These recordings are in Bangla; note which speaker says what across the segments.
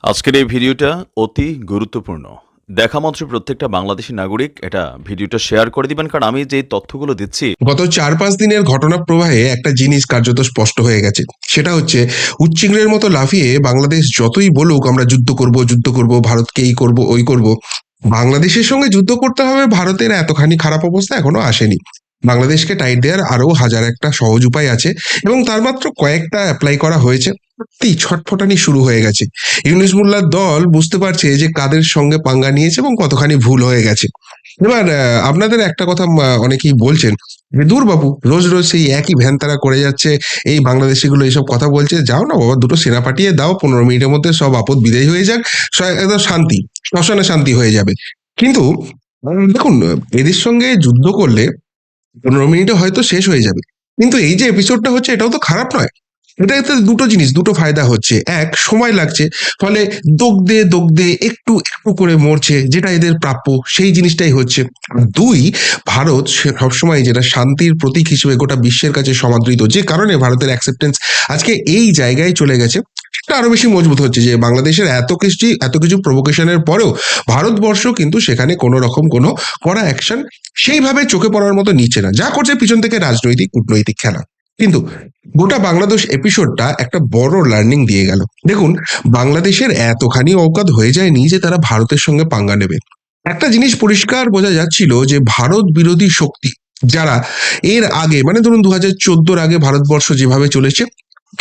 Speaker 1: আজকের এই ভিডিওটা অতি গুরুত্বপূর্ণ। দেখা মাত্র প্রত্যেকটা বাংলাদেশী নাগরিক এটা ভিডিওটা শেয়ার করে দিবেন, কারণ আমি যে তথ্যগুলো দিচ্ছি
Speaker 2: গত 4-5 দিনের ঘটনা প্রবাহে একটা জিনিস কার্যত স্পষ্ট হয়ে গেছে। সেটা হচ্ছে উচ্চিংড়ের মতো লাফিয়ে বাংলাদেশ যতই বলুক আমরা যুদ্ধ করব, ভারতকে এই করব ওই করব, বাংলাদেশের সঙ্গে যুদ্ধ করতে হবে ভারতের এতখানি খারাপ অবস্থা এখনো আসেনি। বাংলাদেশকে টাইট দেওয়ার আরো হাজার একটা সহজ উপায় আছে এবং তার মাত্র কয়েকটা অ্যাপ্লাই করা হয়েছে। সত্যি ছটফটানি শুরু হয়ে গেছে। ইউনূস মোল্লার দল বুঝতে পারছে যে কাদের সঙ্গে পাঙ্গা নিয়েছে এবং কতখানি ভুল হয়ে গেছে। এবার আপনাদের একটা কথা অনেকেই বলছেন যে দূর বাবু, রোজ রোজ সেই একই ভ্যানতারা করে যাচ্ছে, এই বাংলাদেশিগুলো এইসব কথা বলছে, যাও না বাবা দুটো সেনা পাঠিয়ে দাও, 15 মিনিটের মধ্যে সব আপদ বিদায় হয়ে যাক, একদম শান্তি, শ্মশানে শান্তি হয়ে যাবে। কিন্তু দেখুন, এদের সঙ্গে যুদ্ধ করলে 15 মিনিটে হয়তো শেষ হয়ে যাবে, কিন্তু এই যে এপিসোডটা হচ্ছে এটাও তো খারাপ নয়। এটাতে দুটো জিনিস, দুটো ফায়দা হচ্ছে। এক, সময় লাগছে, ফলে দগদে দগদে একটু একটু করে মরছে, যেটা এদের প্রাপ্য সেই জিনিসটাই হচ্ছে। আর দুই, ভারত সবসময় যেটা শান্তির প্রতীক হিসেবে গোটা বিশ্বের কাছে সমাদৃত, যে কারণে ভারতের অ্যাকসেপ্টেন্স আজকে এই জায়গায় চলে গেছে, সেটা আরো বেশি মজবুত হচ্ছে যে বাংলাদেশের এত কিছু প্রভোকেশনের পরেও ভারতবর্ষ কিন্তু সেখানে কোনো রকম কোনো কড়া অ্যাকশন সেইভাবে চোখে পড়ার মতো নিচ্ছে না, যা করছে পিছন থেকে রাজনৈতিক কূটনৈতিক খেলা। কিন্তু গোটা বাংলাদেশ এপিসোডটা একটা বড় লার্নিং দিয়ে গেল। দেখুন, বাংলাদেশের এতখানি অকাত হয়ে যায়নি যে তারা ভারতের সঙ্গে পাঙ্গা নেবে। একটা জিনিস পরিষ্কার বোঝা যাচ্ছিল যে ভারত বিরোধী শক্তি যারা এর আগে, মানে ধরুন 2014-র আগে ভারতবর্ষ যেভাবে চলেছে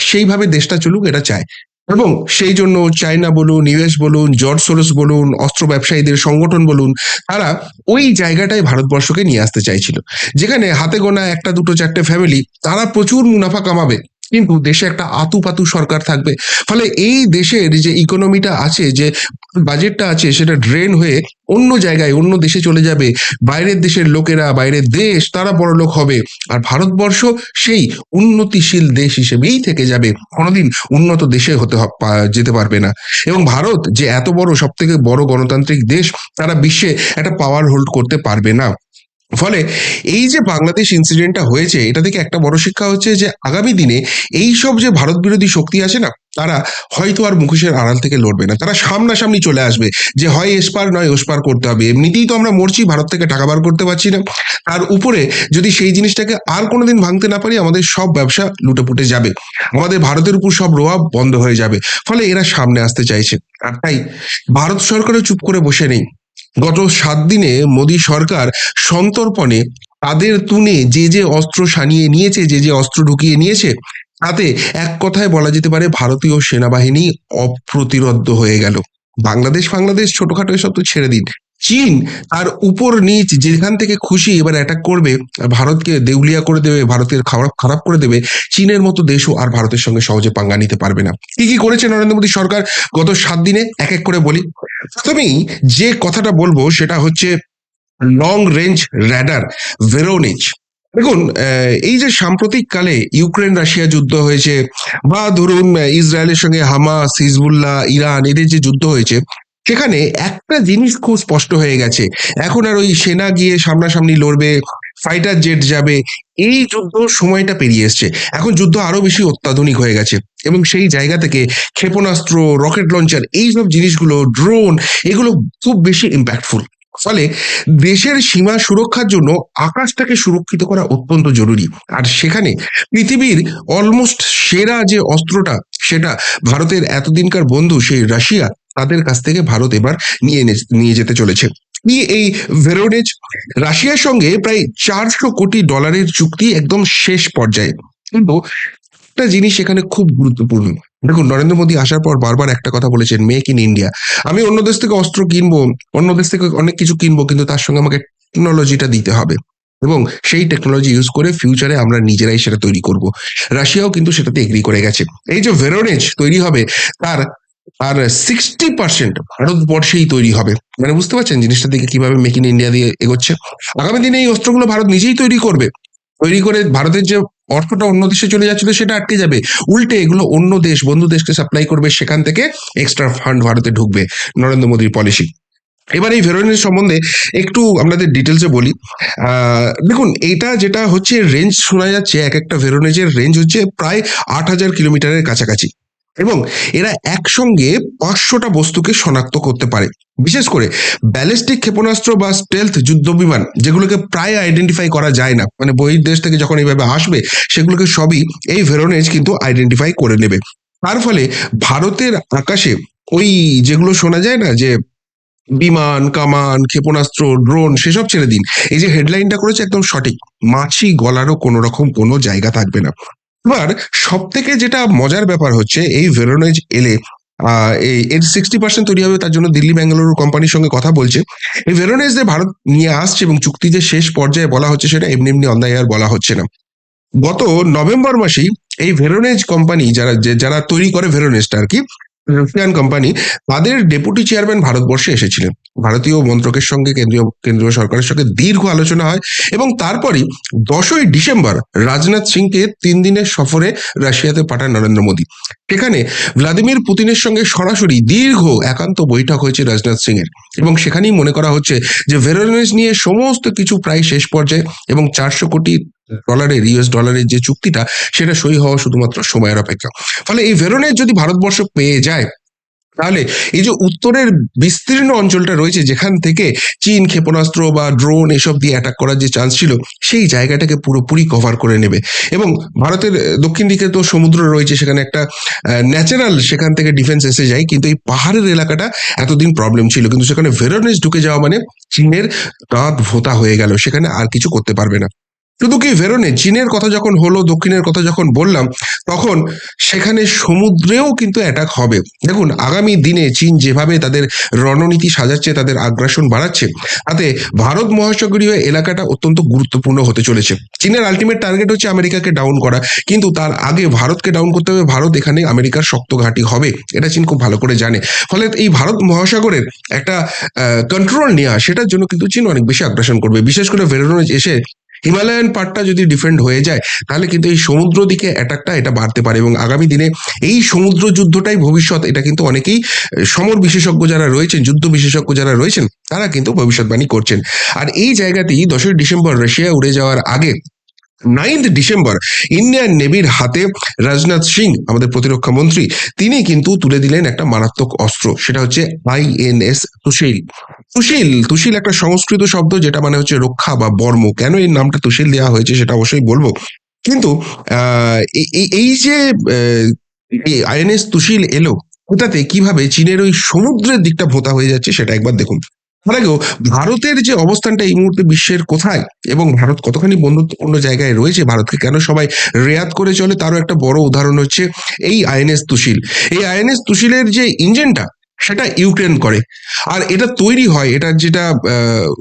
Speaker 2: সেইভাবে দেশটা চলুক এটা চায়, এবং সেই জন্য চায়না বলুন, ইউএস বলুন, জর্জ সোরস বলুন, অস্ত্র ব্যবসায়ীদের সংগঠন বলুন, তারা ওই জায়গাটায় ভারতবর্ষকে নিয়ে আসতে চাইছিল, যেখানে হাতে গোনা একটা দুটো চারটে ফ্যামিলি তারা প্রচুর মুনাফা কামাবে, কিন্তু দেশে একটা আতুপাতু সরকার থাকবে। ফলে এই দেশের যে ইকোনমিটা আছে, যে বাজেটটা আছে, সেটা ড্রেন হয়ে অন্য জায়গায় অন্য দেশে চলে যাবে। বাইরের দেশের লোকেরা, বাইরের দেশ তারা বড়লোক হবে, আর ভারতবর্ষ সেই উন্নতিশীল দেশ হিসেবেই থেকে যাবে, কোনোদিন উন্নত দেশে যেতে পারবে না। এবং ভারত যে এত বড়, সব থেকে বড় গণতান্ত্রিক দেশ, তারা বিশ্বে একটা পাওয়ার হোল্ড করতে পারবে না। ফলে এই যে বাংলাদেশ ইনসিডেন্টটা হয়েছে, এটা থেকে একটা বড় শিক্ষা হচ্ছে যে আগামী দিনে এই সব যে ভারত বিরোধী শক্তি আছে না, তারা হয়তো আর মুখোশের আড়াল থেকে লড়বে না, তারা সামনাসামনি চলে আসবে যে হয় এসপার নয় ওসপার করতে হবে। এমনিতেই তো আমরা মরছি, ভারত থেকে টাকা বার করতে পারছি না, তার উপরে যদি সেই জিনিসটাকে আর কোনোদিন ভাঙতে না পারি, আমাদের সব ব্যবসা লুটেপুটে যাবে, আমাদের ভারতের উপর সব রোয়া বন্ধ হয়ে যাবে। ফলে এরা সামনে আসতে চাইছে। আর তাই ভারত সরকারও চুপ করে বসে নেই। গত 7 দিনে মোদী সরকার সন্তর্পণে তাদের তুনে যে যে অস্ত্র সানিয়ে নিয়েছে, যে যে অস্ত্র ঢুকিয়ে নিয়েছে, তাতে এক কথায় বলা যেতে পারে ভারতীয় সেনাবাহিনী অপ্রতিরোধ্য হয়ে গেল। বাংলাদেশ বাংলাদেশ ছোটখাটো এসব তো ছেড়ে দিন, চীন তার উপর নিচ যেখান থেকে খুশি এবার অ্যাটাক করবে, ভারতকে দেউলিয়া করে দেবে, ভারতের খারাপ খারাপ করে দেবে। চীনের মতো দেশও আর ভারতের সঙ্গে সহজে পাঙ্গা নিতে পারবে না। কি কি করেছে নরেন্দ্র মোদী সরকার গত 7 দিনে, এক এক করে বলি। প্রথমেই যে কথাটা বলবো সেটা হচ্ছে লং রেঞ্জ র্যাডার ভেরোনিচ। দেখুন, এই যে সাম্প্রতিক কালে ইউক্রেন রাশিয়া যুদ্ধ হয়েছে, বা ধরুন ইসরায়েলের সঙ্গে হামাস, হিজবুল্লাহ, ইরান এদের যে যুদ্ধ হয়েছে, সেখানে একটা জিনিস খুব স্পষ্ট হয়ে গেছে, এখন আর ওই সেনা গিয়ে সামনাসামনি লড়বে, ফাইটার জেট যাবে, এই যুদ্ধ সময়টা পেরিয়ে এসছে। এখন যুদ্ধ আরো বেশি অত্যাধুনিক হয়ে গেছে, এবং সেই জায়গা থেকে ক্ষেপণাস্ত্র, রকেট লঞ্চার, এইসব জিনিসগুলো, ড্রোন, এগুলো খুব বেশি ইম্প্যাক্টফুল। ফলে দেশের সীমা সুরক্ষার জন্য আকাশটাকে সুরক্ষিত করা অত্যন্ত জরুরি। আর সেখানে পৃথিবীর অলমোস্ট সেরা যে অস্ত্রটা, সেটা ভারতের এতদিনকার বন্ধু সেই রাশিয়া, তাদের কাছ থেকে ভারত এবার নিয়ে যেতে চলেছে। কি এই ভেরোনেজ, রাশিয়ার সঙ্গে প্রায় $400 কোটি চুক্তি একদম শেষ পর্যায়ে। কিন্তু একটা জিনিস এখানে খুব গুরুত্বপূর্ণ। দেখুন, নরেন্দ্র মোদী আসার পর বারবার একটা কথা বলেছেন, মেক ইন ইন্ডিয়া। আমি অন্য দেশ থেকে অস্ত্র কিনবো, অন্য দেশ থেকে অনেক কিছু কিনবো, কিন্তু তার সঙ্গে আমাকে টেকনোলজিটা দিতে হবে, এবং সেই টেকনোলজি ইউজ করে ফিউচারে আমরা নিজেরাই সেটা তৈরি করব। রাশিয়াও কিন্তু সেটাতে এগ্রি করে গেছে। এই যে ভেরোনেজ তৈরি হবে, তার আর 60% ভারতবর্ষেই তৈরি হবে। মানে বুঝতে পারছেন জিনিসটা দিকে কিভাবে মেক ইন ইন্ডিয়া দিয়ে এগোচ্ছে। আগামী দিনে এই অস্ত্রগুলো ভারত নিজেই তৈরি করবে, তৈরি করে ভারতের যে অর্থটা অন্য দেশে চলে যাচ্ছিল সেটা আটকে যাবে, উল্টে এগুলো অন্য দেশ, বন্ধু দেশকে সাপ্লাই করবে, সেখান থেকে এক্সট্রা ফান্ড ভারতে ঢুকবে, নরেন্দ্র মোদীর পলিসি। এবার এই ভেরোনিজ সম্বন্ধে একটু আপনাদের ডিটেলসে বলি। দেখুন, এইটা যেটা হচ্ছে রেঞ্জ শোনা যাচ্ছে, এক একটা ভেরোনেজের রেঞ্জ হচ্ছে প্রায় 8,000 কিলোমিটারের কাছাকাছি। এবং এরা একসঙ্গে 500টা বস্তুকে শনাক্ত করতে পারে। বিশেষ করে ব্যালিস্টিক ক্ষেপণাস্ত্র বা স্টেলথ যুদ্ধ বিমান, যেগুলোকে প্রায় আইডেন্টিফাই করা যায় না, মানে বহির্দেশ থেকে যখন এইভাবে আসবে সেগুলোকে সবই এই ভেরোনেজ কিন্তু আইডেন্টিফাই করে নেবে। তার ফলে ভারতের আকাশে ওই যেগুলো শোনা যায় না যে বিমান, কামান, ক্ষেপণাস্ত্র, ড্রোন, সেসব ছেড়ে দিন। এই যে হেডলাইনটা করেছে একদম সঠিক, মাছি গলারও কোনো রকম কোনো জায়গা থাকবে না। এবার সব থেকে যেটা মজার ব্যাপার হচ্ছে, এই ভেরোনেজ এলে এর 60% তৈরি হবে, তার জন্য দিল্লি বেঙ্গালুরু কোম্পানির সঙ্গে কথা বলছে। এই ভেরোনেজ যে ভারত নিয়ে আসছে এবং চুক্তি যে শেষ পর্যায়ে বলা হচ্ছে, সেটা এমনি এমনি অন দ্য এয়ার বলা হচ্ছে না। গত নভেম্বর মাসেই এই ভেরোনেজ কোম্পানি, যারা তৈরি করে ভেরোনেজটা আর কি, রাশিয়ান কোম্পানি, তাদের ডেপুটি চেয়ারম্যান ভারতবর্ষে এসেছিলেন। ভারতীয় মন্ত্রকের সঙ্গে কেন্দ্রীয় সরকারের সঙ্গে দীর্ঘ আলোচনা হয় এবং তারপরই 10ই ডিসেম্বর রাজনাথ সিংকে 3 দিনের সফরে রাশিয়াতে পাঠান নরেন্দ্র মোদী। সেখানে ভ্লাদিমির পুতিনের সঙ্গে সরাসরি দীর্ঘ একান্ত বৈঠক হয়েছে রাজনাথ সিং এর, এবং সেখানেই মনে করা হচ্ছে যে ভেরোনেজ নিয়ে সমস্ত কিছু প্রায় শেষ পর্যায়ে, এবং 400 কোটি ইউএস ডলারের যে চুক্তিটা, সেটা সই হওয়া শুধুমাত্র সময়ের অপেক্ষা। ফলে এই ভেরোনেজ যদি ভারতবর্ষ পেয়ে যায়, তাহলে এই যে উত্তরের বিস্তীর্ণ অঞ্চলটা রয়েছে, যেখান থেকে চীন ক্ষেপণাস্ত্র বা ড্রোন এসব দিয়ে অ্যাটাক করার যে চান্স ছিল, সেই জায়গাটাকে পুরোপুরি কভার করে নেবে। এবং ভারতের দক্ষিণ দিকে তো সমুদ্র রয়েছে, সেখানে একটা ন্যাচারাল সেখান থেকে ডিফেন্স এসে যায়, কিন্তু এই পাহাড়ের এলাকাটা এতদিন প্রবলেম ছিল, কিন্তু সেখানে ভেরোনেজ ঢুকে যাওয়া মানে চীনের দাঁত ভোঁতা হয়ে গেল, সেখানে আর কিছু করতে পারবে না। শুধু কি ভেরোনেজ, চীনের কথা যখন হলো, দক্ষিণের কথা যখন বললাম, তখন সেখানে সমুদ্রেও কিন্তু অ্যাটাক হবে। দেখুন, আগামী দিনে চীন যেভাবে তাদের রণনীতি সাজাচ্ছে, তাদের আগ্রাসন বাড়াচ্ছে, তাতে ভারত মহাসাগরীয় এলাকাটা অত্যন্ত গুরুত্বপূর্ণ হতে চলেছে। চীনের আলটিমেট টার্গেট হচ্ছে আমেরিকাকে ডাউন করা, কিন্তু তার আগে ভারতকে ডাউন করতে হবে। ভারত এখানে আমেরিকার শক্ত ঘাঁটি হবে, এটা চীন খুব ভালো করে জানে। ফলে এই ভারত মহাসাগরের একটা কন্ট্রোল নেওয়া, সেটার জন্য কিন্তু চীন অনেক বেশি আগ্রাসন করবে। বিশেষ করে ভেরোনেজ এসে হিমালয়ান পার্টটা যদি ডিফেন্ড হয়ে যায়, তাহলে কিন্তু এই সমুদ্র দিকে অ্যাটাকটা এটা বাড়তে পারে, এবং আগামী দিনে এই সমুদ্র যুদ্ধটাই ভবিষ্যৎ। এটা কিন্তু অনেকেই সমর বিশেষজ্ঞ যারা রয়েছেন, যুদ্ধ বিশেষজ্ঞ যারা রয়েছেন, তারা কিন্তু ভবিষ্যৎবাণী করছেন। আর এই জায়গাতেই 10ই ডিসেম্বর রাশিয়া উড়ে যাওয়ার আগে 9th ডিসেম্বর ইন্ডিয়ান নেভির হাতে রাজনাথ সিং, আমাদের প্রতিরক্ষা মন্ত্রী, তিনি কিন্তু তুলে দিলেন একটা মারাত্মক অস্ত্র, সেটা হচ্ছে আইএনএস তুশিল। তুশিল একটা সংস্কৃত শব্দ, যেটা মানে হচ্ছে রক্ষা বা বর্ম। কেন এই নামটা তুশিল দেওয়া হয়েছে সেটা অবশ্যই বলবো, কিন্তু এই যে আইএনএস তুশিল এলো, ওটাতে কিভাবে চীনের ওই সমুদ্রের দিকটা ভোঁতা হয়ে যাচ্ছে সেটা একবার দেখুন। তার আগেও ভারতের যে অবস্থানটা এই মুহূর্তে বিশ্বের কোথায়, এবং ভারত কতখানি বন্ধুত্বপূর্ণ জায়গায় রয়েছে, ভারতকে কেন সবাই রেয়াত করে চলে, তারও একটা বড় উদাহরণ হচ্ছে এই আইএনএস তুশিল। এই আইএনএস তুশিলের যে ইঞ্জিনটা, সেটা ইউক্রেন করে, আর এটা তৈরি হয়, এটার যেটা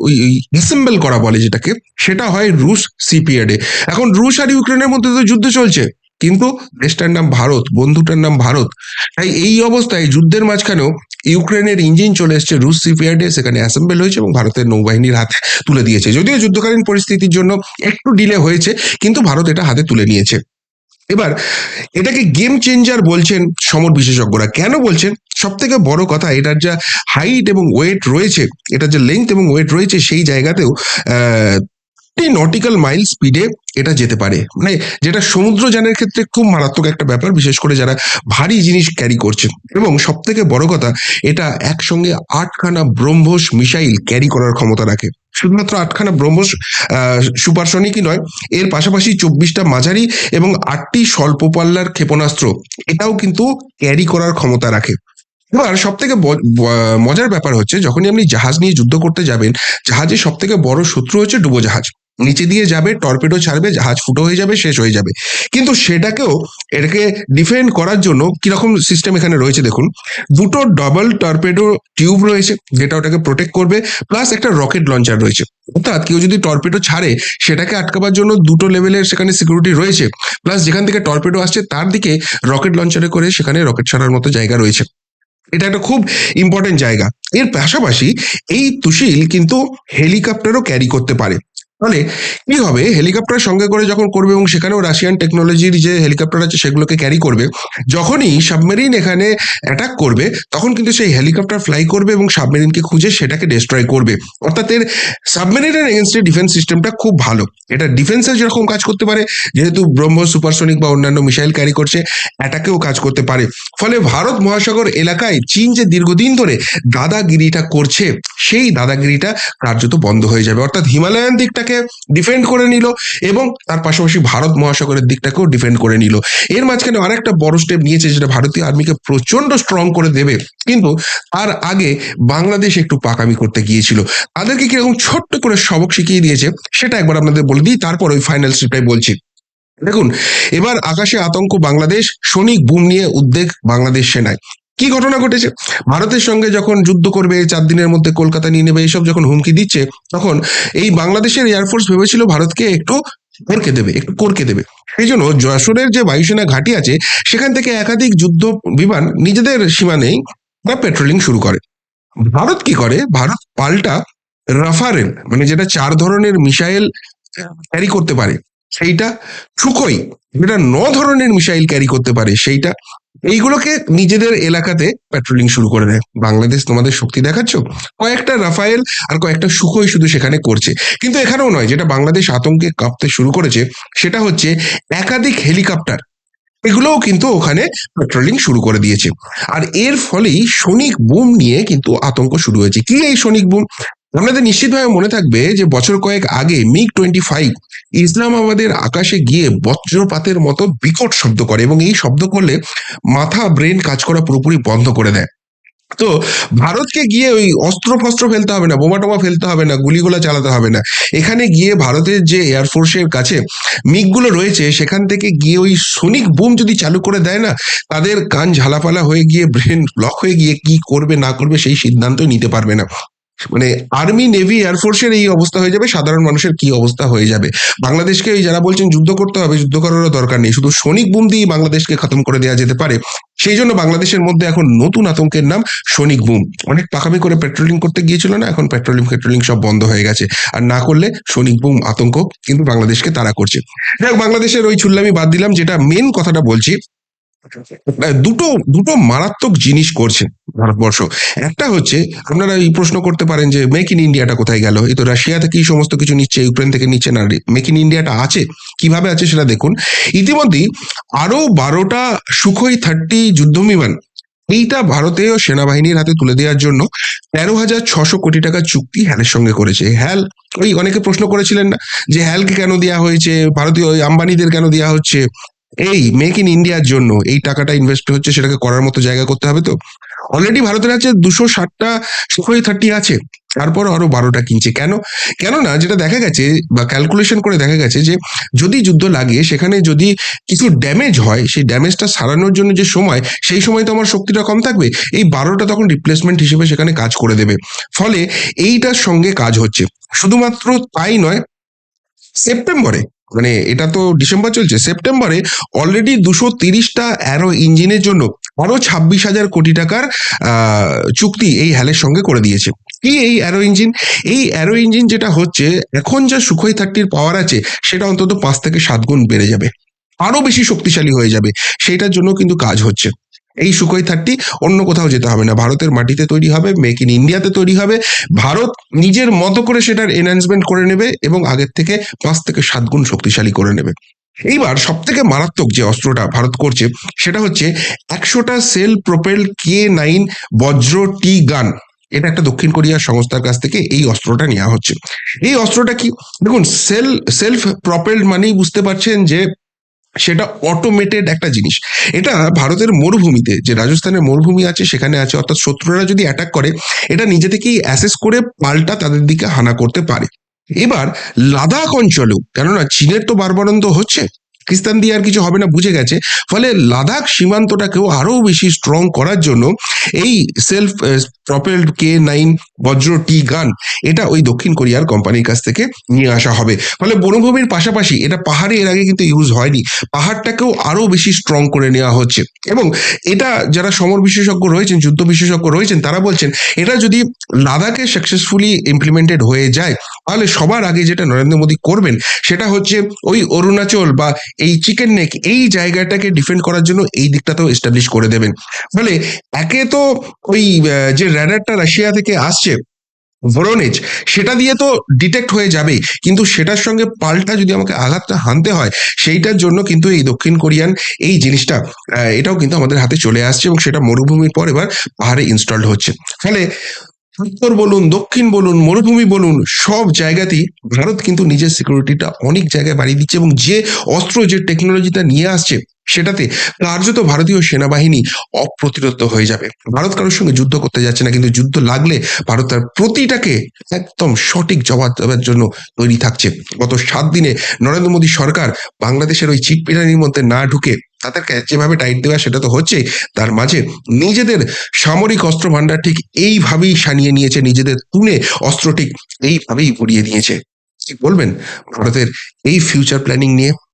Speaker 2: ওই অ্যাসেম্বল করা বলে যেটাকে, সেটা হয় রুশ সিপিএডে। এখন রুশ আর ইউক্রেনের মধ্যে তো যুদ্ধ চলছে, কিন্তু দেশটার নাম ভারত, বন্ধুটার নাম ভারত। তাই এই অবস্থায় যুদ্ধের মাঝখানেও ইউক্রেনের ইঞ্জিন চলে এসছে রুশ সিপিয়ার্ডে, সেখানে অ্যাসেম্বল হয়েছে এবং ভারতের নৌবাহিনীর হাতে তুলে দিয়েছে। যদিও যুদ্ধকালীন পরিস্থিতির জন্য একটু ডিলে হয়েছে, কিন্তু ভারত এটা হাতে তুলে নিয়েছে। এবার এটাকে গেম চেঞ্জার বলছেন সমর বিশেষজ্ঞরা। কেন বলছেন? সব থেকে বড় কথা, এটার যা হাইট এবং ওয়েট রয়েছে, এটার যে লেন্থ এবং ওয়েট রয়েছে, সেই জায়গাতেও নটিক্যাল মাইল স্পিডে এটা যেতে পারে, মানে যেটা সমুদ্রযানের ক্ষেত্রে খুব মারাত্মক একটা ব্যাপার, বিশেষ করে যারা ভারী জিনিস ক্যারি করছেন। এবং সব থেকে বড় কথা, এটা একসঙ্গে 8খানা ব্রহ্মোস মিসাইল ক্যারি করার ক্ষমতা রাখে। শুধুমাত্র 8খানা ব্রহ্মোস সুপারসনিকই নয়, এর পাশাপাশি 24টা মাঝারি এবং 8টি স্বল্প পাল্লার ক্ষেপণাস্ত্র এটাও কিন্তু ক্যারি করার ক্ষমতা রাখে। এবার সব থেকে মজার ব্যাপার হচ্ছে, যখনই আপনি জাহাজ নিয়ে যুদ্ধ করতে যাবেন, জাহাজের সব থেকে বড় শত্রু হচ্ছে ডুবোজাহাজ। নিচে দিয়ে যাবে, টর্পেডো ছাড়বে, জাহাজ ফুটো হয়ে যাবে, শেষ হয়ে যাবে। কিন্তু এটাকে ডিফেন্ড করার জন্য কিরকম সিস্টেম এখানে রয়েছে দেখুন। 2টো ডাবল টর্পেডো টিউব রয়েছে, যেটা ওটাকে প্রোটেক্ট করবে, প্লাস একটা রকেট লঞ্চার রয়েছে। অর্থাৎ কেউ যদি টর্পেডো ছাড়ে, সেটাকে আটকাবার জন্য 2টো লেভেলের সেখানে সিকিউরিটি রয়েছে, প্লাস যেখান থেকে টর্পেডো আসছে তার দিকে রকেট লঞ্চারে করে সেখানে রকেট ছাড়ার মতো জায়গা রয়েছে। এটা একটা খুব ইম্পর্টেন্ট জায়গা। এর পাশাপাশি এই তুশিল কিন্তু হেলিকপ্টারও ক্যারি করতে পারে। ফলে কি হবে, হেলিকপ্টার সঙ্গে করে যখন করবে, এবং সেখানেও রাশিয়ান টেকনোলজির যে হেলিকপ্টার আছে সেগুলোকে ক্যারি করবে, যখনই সাবমেরিন এখানে অ্যাটাক করবে, তখন কিন্তু সেই হেলিকপ্টার ফ্লাই করবে এবং সাবমেরিনকে খুঁজে সেটাকে ডিস্ট্রয় করবে। অর্থাৎ এর সাবমেরিনের এগেনস্টে ডিফেন্স সিস্টেমটা খুব ভালো। এটা ডিফেন্সে যেরকম কাজ করতে পারে, যেহেতু ব্রহ্মোস সুপারসনিক বা অন্যান্য মিসাইল ক্যারি করছে, অ্যাটাকেও কাজ করতে পারে। ফলে ভারত মহাসাগর এলাকায় চীন যে দীর্ঘদিন ধরে দাদাগিরিটা করছে, সেই দাদাগিরিটা কার্যত বন্ধ হয়ে যাবে। অর্থাৎ হিমালয়ান দিকটাকে ডিফেন্ড করে নিল এবং তার পাশাপাশি ভারত মহাসাগরের দিকটাকেও ডিফেন্ড করে নিল। এর মাঝখানে আরেকটা বড় স্টেপ নিয়েছে, যেটা ভারতীয় আর্মিকে প্রচন্ড স্ট্রং করে দেবে। কিন্তু তার আগে বাংলাদেশ একটু পাকামি করতে গিয়েছিল, তাদেরকে কিরকম ছোট্ট করে সবক শিখিয়ে দিয়েছে সেটা একবার আপনাদের বলে দিই, তারপর ওই ফাইনাল স্টেপটাই বলছি। দেখুন, এবার আকাশে আতঙ্ক বাংলাদেশ, সৈনিক বুম নিয়ে উদ্বেগ বাংলাদেশ সেনায়। কি ঘটনা ঘটেছে? ভারতের সঙ্গে যখন যুদ্ধ করবে, 4 দিনের মধ্যে কলকাতা নিয়ে নেবে, এইসব যখন হুমকি দিচ্ছে, তখন এই বাংলাদেশের এয়ারফোর্স ভেবেছিল ভারতকে একটু করকে দেবে। সেই জন্য যশোরের যে বায়ুসেনা ঘাঁটি আছে, সেখান থেকে একাধিক যুদ্ধ বিমান নিজেদের সীমানেই পেট্রোলিং শুরু করে। ভারত কি করে? ভারত পাল্টা রাফারেল, মানে যেটা 4 ধরনের মিসাইল ক্যারি করতে পারে সেইটা, সুখোই যেটা 9 ধরনের মিসাইল ক্যারি করতে পারে সেইটা, এইগুলোকে নিজেদের এলাকাতে পেট্রোলিং শুরু করে দেয়। বাংলাদেশ তোমাদের শক্তি দেখাচ্ছ, কয়েকটা রাফায়েল আর কয়েকটা সুখোই শুধু সেখানে করছে। কিন্তু এখানেও নয়, যেটা বাংলাদেশ আতঙ্কে কাঁপতে শুরু করেছে সেটা হচ্ছে একাধিক হেলিকপ্টার, এগুলোও কিন্তু ওখানে পেট্রোলিং শুরু করে দিয়েছে। আর এর ফলেই সৈনিক বুম নিয়ে কিন্তু আতঙ্ক শুরু হয়েছে। কি এই সৈনিক বুম? আপনাদের নিশ্চিতভাবে মনে থাকবে যে বছর কয়েক আগে MiG-25 ইসলামাবাদের আকাশে গিয়ে বজ্রপাতের মতো বিকট শব্দ করে, এবং এই শব্দ করলে মাথা ব্রেন কাজ করা পুরোপুরি বন্ধ করে দেয়। তো ভারতকে গিয়ে ওই অস্ত্র ফস্ত্র ফেলতে হবে না, বোমা টোমা ফেলতে হবে না, গুলিগোলা চালাতে হবে না। এখানে গিয়ে ভারতের যে এয়ারফোর্সের কাছে মিগগুলো রয়েছে, সেখান থেকে গিয়ে ওই সনিক বুম যদি চালু করে দেয় না, তাদের কান ঝালাপালা হয়ে গিয়ে ব্রেন ব্লক হয়ে গিয়ে কি করবে না করবে সেই সিদ্ধান্তই নিতে পারবে না। মানে আর্মি, নেভি, এয়ারফোর্সের এই অবস্থা হয়ে যাবে, সাধারণ মানুষের কি অবস্থা হয়ে যাবে। বাংলাদেশকে ওই যারা বলছেন যুদ্ধ করতে হবে, যুদ্ধ করারও দরকার নেই, শুধু সনিক বুম দিয়ে বাংলাদেশকে খতম করে দেওয়া যেতে পারে। সেই জন্য বাংলাদেশের মধ্যে এখন নতুন আতঙ্কের নাম সনিক বুম। অনেক পাকামি করে পেট্রোলিং করতে গিয়েছিল না, এখন পেট্রোলিং সব বন্ধ হয়ে গেছে। আর না করলে সনিক বুম আতঙ্ক কিন্তু বাংলাদেশকে তাড়া করছে। যাই হোক, বাংলাদেশের ওই ছুল্লামি বাদ দিলাম, যেটা মেন কথাটা বলছি। দুটো দুটো মারাত্মক জিনিস করছে ভারতবর্ষ। একটা হচ্ছে, আপনারা এই প্রশ্ন করতে পারেন যে মেক ইন ইন্ডিয়াটা কোথায় গেল? এই তো রাশিয়া থেকেই সমস্ত কিছু নিচ্ছে, ইউক্রেন থেকে নিচ্ছে না, মেক ইন ইন্ডিয়াটা আছে কিভাবে আছে সেটা দেখুন। ইতিমধ্যেই আরো 12টা সুখোই 30 যুদ্ধ বিমান এইটা ভারতীয় সেনাবাহিনীর হাতে তুলে দেওয়ার জন্য 13,600 কোটি টাকা চুক্তি হ্যালের সঙ্গে করেছে। হ্যাল, ওই অনেকে প্রশ্ন করেছিলেন না যে হ্যালকে কেন দেওয়া হয়েছে, ভারতীয় ওই আম্বানিদের কেন দেওয়া হচ্ছে? এই মেক ইন ইন্ডিয়ার জন্য এই টাকাটা ইনভেস্ট হচ্ছে, সেটাকে করার মতো জায়গা করতে হবে। তো অলরেডি ভারতের কাছে 260টা সুখোই 30 আছে, তারপর আরো 12টা কিনছে। কেননা যেটা দেখা গেছে বা ক্যালকুলেশন করে দেখা গেছে যে যদি যুদ্ধ লাগে, সেখানে যদি কিছু ড্যামেজ হয়, সেই ড্যামেজটা সারানোর জন্য যে সময়, সেই সময় তো আমার শক্তিটা কম থাকবে, এই 12টা তখন রিপ্লেসমেন্ট হিসেবে সেখানে কাজ করে দেবে। ফলে এইটার সঙ্গে কাজ হচ্ছে। শুধুমাত্র তাই নয়, সেপ্টেম্বরে, মানে এটা তো ডিসেম্বর চলছে, সেপ্টেম্বরে অলরেডি 230টা অ্যারো ইঞ্জিনের জন্য আরো 26,000 কোটি টাকার চুক্তি এই হ্যালের সঙ্গে করে দিয়েছে। কি এই অ্যারো ইঞ্জিন? এই অ্যারো ইঞ্জিন যেটা হচ্ছে, এখন যা সুখোই 30 পাওয়ার আছে, সেটা অন্তত 5 থেকে 7 গুণ বেড়ে যাবে, আরো বেশি শক্তিশালী হয়ে যাবে। সেটার জন্য কিন্তু কাজ হচ্ছে। এই সুখোই 30 অন্য কোথাও যেতে হবে না, ভারতের মাটিতে তৈরি হবে, মেক ইন ইন্ডিয়াতে তৈরি হবে। ভারত নিজের মতো করে সেটার এনহ্যান্সমেন্ট করে নেবে এবং আগের থেকে 5 থেকে 7 গুণ শক্তিশালী করে নেবে। এইবার সব থেকে মারাত্মক যে অস্ত্রটা ভারত করছে, সেটা হচ্ছে 100টা সেল প্রোপেল K9 বজ্র টি গান। এটা একটা দক্ষিণ কোরিয়ার সংস্থার কাছ থেকে এই অস্ত্রটা নেওয়া হচ্ছে। এই অস্ত্রটা কি? দেখুন, সেলফ প্রপেলড মানেই বুঝতে পারছেন যে সেটা অটোমেটেড একটা জিনিস। এটা ভারতের মরুভূমিতে, যে রাজস্থানের মরুভূমি আছে সেখানে আছে, অর্থাৎ শত্রুরা যদি অ্যাটাক করে, এটা নিজে থেকেই অ্যাসেস করে পাল্টা তাদের দিকে হানা করতে পারে। এবার লাদাখ অঞ্চলেও, কেননা চীনের তো বারবারন্ত হচ্ছে, পাকিস্তান দিয়ে আর কিছু হবে না বুঝে গেছে, ফলে লাদাখ সীমান্তটাকেও আরো বেশি স্ট্রং করার জন্য এই সেলফ প্রপেলড K9 বজ্র টি গান, এটা ওই দক্ষিণ কোরিয়ার কোম্পানির কাছ থেকে নিয়ে আসা হবে। ফলে বনভূমির পাশাপাশি এটা পাহাড়ে এর আগে কিন্তু ইউজ হয়নি, পাহাড়টাকেও আরো বেশি স্ট্রং করে নেওয়া হচ্ছে। এবং এটা যারা সমর বিশেষজ্ঞ রয়েছেন, যুদ্ধ বিশেষজ্ঞ রয়েছেন, তারা বলছেন এটা যদি লাদাখে সাকসেসফুলি ইমপ্লিমেন্টেড হয়ে যায়, তাহলে সবার আগে যেটা নরেন্দ্র মোদী করবেন, সেটা হচ্ছে ওই অরুণাচল বা এই চিকেন নেক, এই জায়গাটাকে ডিফেন্ড করার জন্য এই দিকটাতেও এস্টাবলিশ করে দেবেন। ফলে একে তো ওই যে র্যাডারটা রাশিয়া থেকে আসছে, ভোরোনেজ, সেটা দিয়ে তো ডিটেক্ট হয়ে যাবে, কিন্তু সেটার সঙ্গে পাল্টা যদি আমাকে আঘাতটা হানতে হয়, সেইটার জন্য কিন্তু এই দক্ষিণ কোরিয়ান এই জিনিসটা এটাও কিন্তু আমাদের হাতে চলে আসছে, এবং সেটা মরুভূমির পর এবার পাহাড়ে ইনস্টলড হচ্ছে। ফলে উত্তর বলুন, দক্ষিণ বলুন, মরুভূমি বলুন, সব জায়গাতেই ভারত কিন্তু নিজের সিকিউরিটিটা অনেক জায়গায় বাড়িয়ে দিচ্ছে, এবং যে অস্ত্র, যে টেকনোলজিটা নিয়ে আসছে, সেটাতে কার্যত ভারতীয় সেনাবাহিনী অপ্রতিরোধ্য হয়ে যাবে। ভারত কারোর সঙ্গে যুদ্ধ করতে যাচ্ছে না, কিন্তু যুদ্ধ লাগলে ভারত তার প্রতিটাকে একদম সঠিক জবাব দেওয়ার জন্য তৈরি থাকছে। গত 7 দিনে নরেন্দ্র মোদী সরকার বাংলাদেশের ওই চিটপিটানির মধ্যে না ঢুকে তাদেরকে যেভাবে টাইট দেওয়া, সেটা তো হচ্ছেই, তার মাঝে নিজেদের সামরিক অস্ত্র ভান্ডার ঠিক এইভাবেই সানিয়ে নিয়েছে, নিজেদের তুলে অস্ত্র ঠিক এইভাবেই ভরিয়ে দিয়েছে। কি বলবেন ভারতের এই ফিউচার প্ল্যানিং নিয়ে?